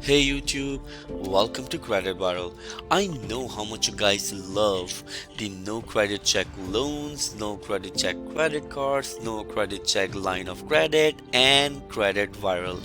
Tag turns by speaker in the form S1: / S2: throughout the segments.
S1: Hey YouTube, welcome to Credit Viral. I know how much you guys love the no credit check loans, no credit check credit cards, no credit check line of credit, and Credit Viral.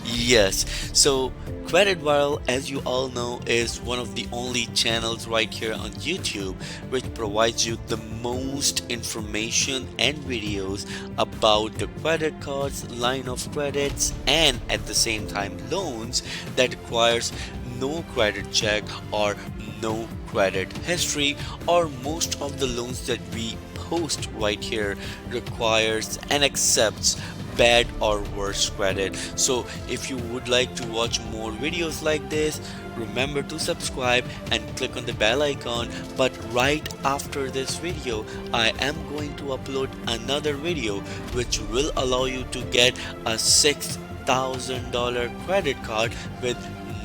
S1: Yes, so Credit Viral, as you all know, is one of the only channels right here on YouTube which provides you the most information and videos about the credit cards, line of credits, and at the same time loans that requires no credit check or no credit history, or most of the loans that we post right here requires and accepts bad or worse credit. So if you would like to watch more videos like this, remember to subscribe and click on the bell icon. But right after this video, I am going to upload another video which will allow you to get a $6,000 credit card with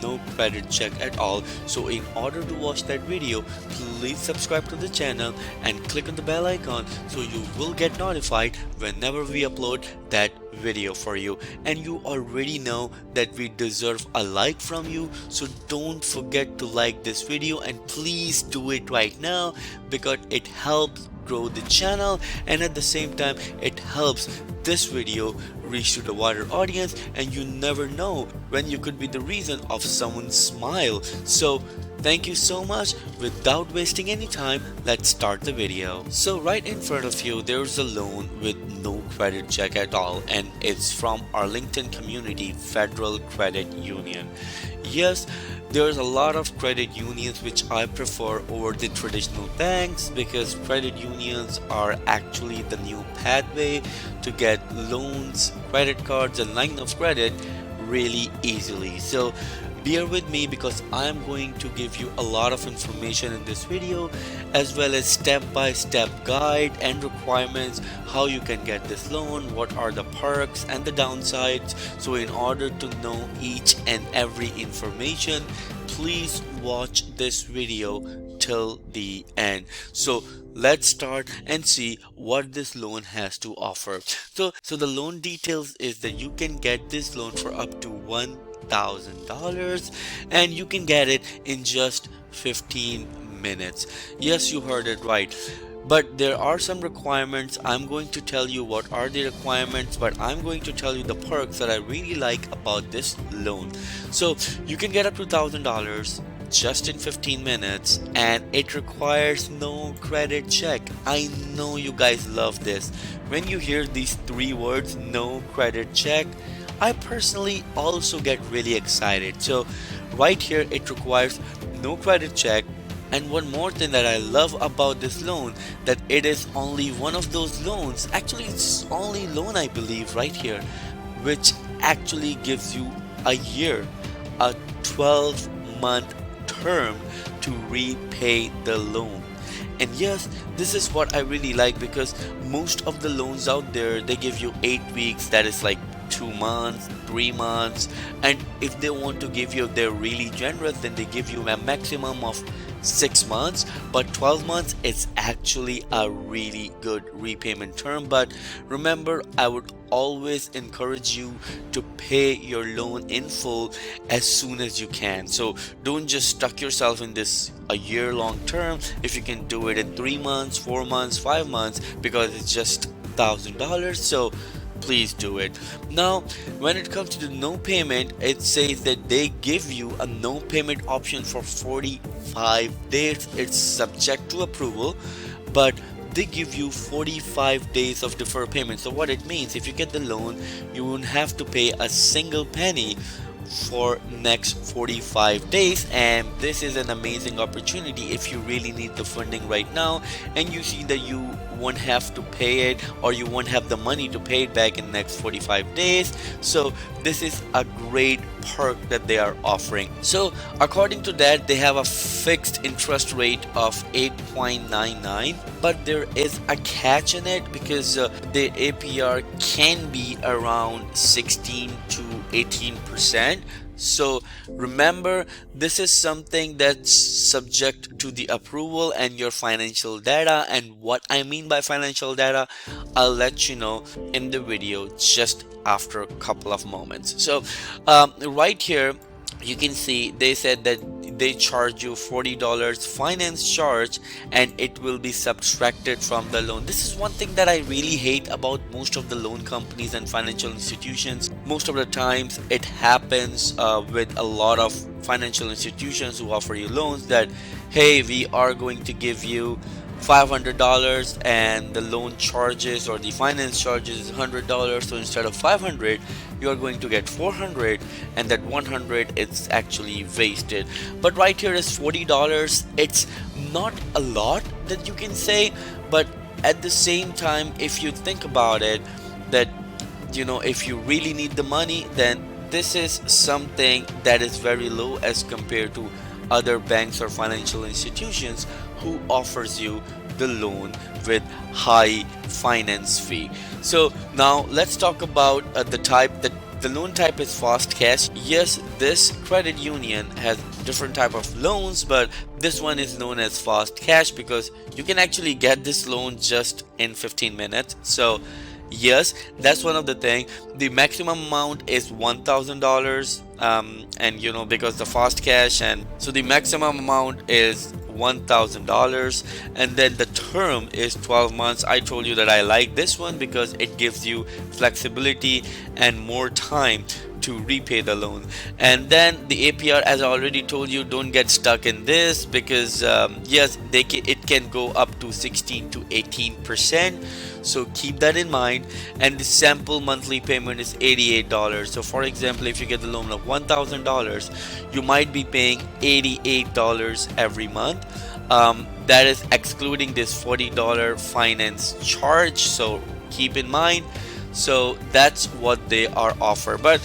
S1: no credit check at all. So in order to watch that video, please subscribe to the channel and click on the bell icon so you will get notified whenever we upload that video for you. And you already know that we deserve a like from you, so don't forget to like this video, and please do it right now because it helps grow the channel, and at the same time it helps this video reach to the wider audience, and you never know when you could be the reason of someone's smile. So thank you so much. Without wasting any time, let's start the video. So right in front of you there's a loan with no credit check at all, and it's from Arlington Community Federal Credit Union. Yes, there's a lot of credit unions which I prefer over the traditional banks because credit unions are actually the new pathway to get loans, credit cards, and line of credit really easily. So bear with me because I'm going to give you a lot of information in this video, as well as step-by-step guide and requirements how you can get this loan, what are the perks and the downsides. So in order to know each and every information, please watch this video till the end. So let's start and see what this loan has to offer. So the loan details is that you can get this loan for up to $1,000, and you can get it in just 15 minutes. Yes, you heard it right. But there are some requirements. I'm going to tell you what are the requirements, but I'm going to tell you the perks that I really like about this loan. So you can get up to $1,000 just in 15 minutes, and it requires no credit check. I know you guys love this. When you hear these three words, no credit check, I personally also get really excited. So right here it requires no credit check. And one more thing that I love about this loan, that it is only one of those loans, actually it's only loan I believe right here, which actually gives you a year, a 12-month term to repay the loan. And yes, this is what I really like because most of the loans out there, they give you 8 weeks, that is like 2 months, 3 months, and if they want to give you, they're really generous, then they give you a maximum of 6 months. But 12 months is actually a really good repayment term. But remember, I would always encourage you to pay your loan in full as soon as you can. So don't just stuck yourself in this a year-long term if you can do it in 3 months, 4 months, 5 months, because it's just $1,000. So please do it. Now when it comes to the no payment, it says that they give you a no payment option for 45 days. It's subject to approval, but they give you 45 days of deferred payment. So what it means, if you get the loan, you won't have to pay a single penny for next 45 days. And this is an amazing opportunity if you really need the funding right now and you see that you won't have to pay it, or you won't have the money to pay it back in next 45 days. So this is a great perk that they are offering. So according to that, they have a fixed interest rate of 8.99, but there is a catch in it because the APR can be around 16 to 18%. So remember, this is something that's subject to the approval and your financial data. And what I mean by financial data, I'll let you know in the video just after a couple of moments. So right here you can see they said that they charge you $40 finance charge, and it will be subtracted from the loan. This is one thing that I really hate about most of the loan companies and financial institutions. Most of the times it happens with a lot of financial institutions who offer you loans that, hey, we are going to give you $500 and the loan charges or the finance charges is $100, so instead of 500 you are going to get 400, and that 100 is actually wasted. But right here is $40. It's not a lot that you can say, but at the same time, if you think about it, that if you really need the money, then this is something that is very low as compared to other banks or financial institutions who offers you the loan with high finance fee. So now let's talk about the type. That the loan type is fast cash. Yes, this credit union has different type of loans, but this one is known as fast cash because you can actually get this loan just in 15 minutes. So yes, that's one of the thing. The maximum amount is $1,000, and because the fast cash, and so the maximum amount is $1,000, and then the term is 12 months. I told you that I like this one because it gives you flexibility and more time to repay the loan. And then the APR, as I already told you, don't get stuck in this because yes, it can go up to 16 to 18%, so keep that in mind. And the sample monthly payment is $88. So for example, if you get the loan of $1,000, you might be paying $88 every month. That is excluding this $40 finance charge, so keep in mind. So that's what they are offering.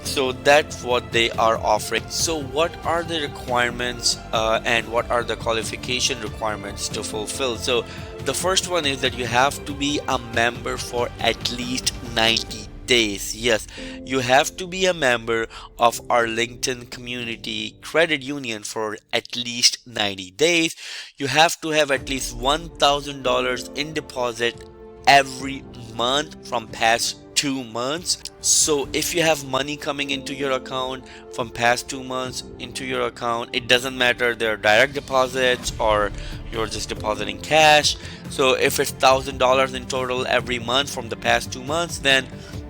S1: So that's what they are offering. So what are the requirements and what are the qualification requirements to fulfill? So the first one is that you have to be a member for at least 90 days. Yes, you have to be a member of Arlington Community Credit Union for at least 90 days. You have to have at least $1,000 in deposit every month from past 2 months. So if you have money coming into your account from past 2 months into your account, it doesn't matter they're direct deposits or you're just depositing cash. So if it's $1,000 in total every month from the past 2 months, then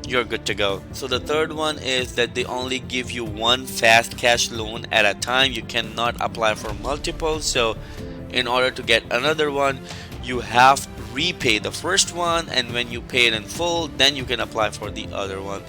S1: you're good to go. So the third one is that they only give you one fast cash loan at a time. You cannot apply for multiple. So in order to get another one, you have to repay the first one, and when you pay it in full, then you can apply for the other one.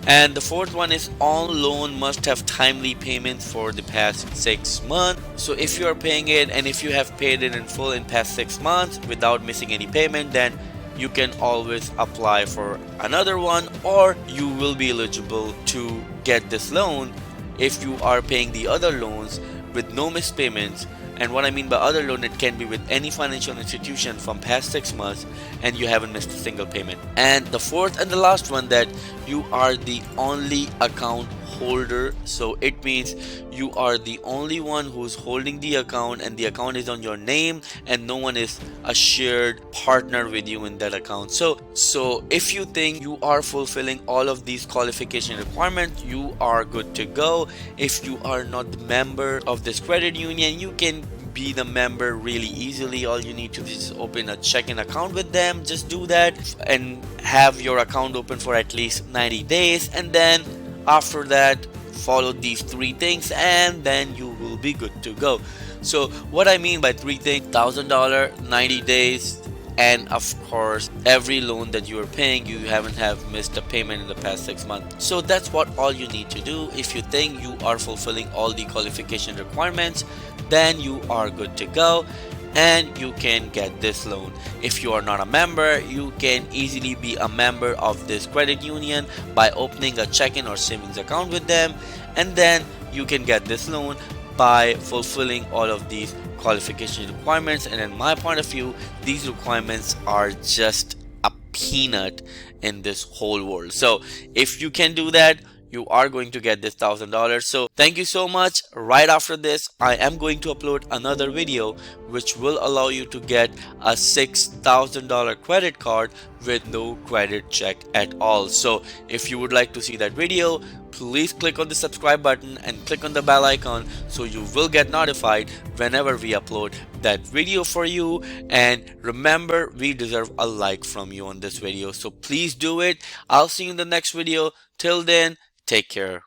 S1: And the fourth one is all loan must have timely payments for the past 6 months. So if you are paying it and if you have paid it in full in past 6 months without missing any payment, then you can always apply for another one, or you will be eligible to get this loan if you are paying the other loans with no missed payments. And what I mean by other loan, it can be with any financial institution from past 6 months and you haven't missed a single payment. And the fourth and the last one, that you are the only account holder. So it means you are the only one who's holding the account, and the account is on your name and no one is a shared partner with you in that account. So if you think you are fulfilling all of these qualification requirements, you are good to go. If you are not the member of this credit union, you can be the member really easily. All you need to do is open a checking account with them. Just do that and have your account open for at least 90 days, and then after that follow these 3 things and then you will be good to go. So what I mean by 3 things: $1,000, 90 days, and of course every loan that you are paying, you haven't have missed a payment in the past 6 months. So that's what all you need to do. If you think you are fulfilling all the qualification requirements, then you are good to go and you can get this loan. If you are not a member, you can easily be a member of this credit union by opening a checking or savings account with them, and then you can get this loan by fulfilling all of these qualification requirements. And in my point of view, these requirements are just a peanut in this whole world. So if you can do that, you are going to get this $1,000. So thank you so much. Right after this, I am going to upload another video which will allow you to get a $6,000 credit card with no credit check at all. So if you would like to see that video, please click on the subscribe button and click on the bell icon so you will get notified whenever we upload that video for you. And remember, we deserve a like from you on this video, so please do it. I'll see you in the next video. Till then, take care.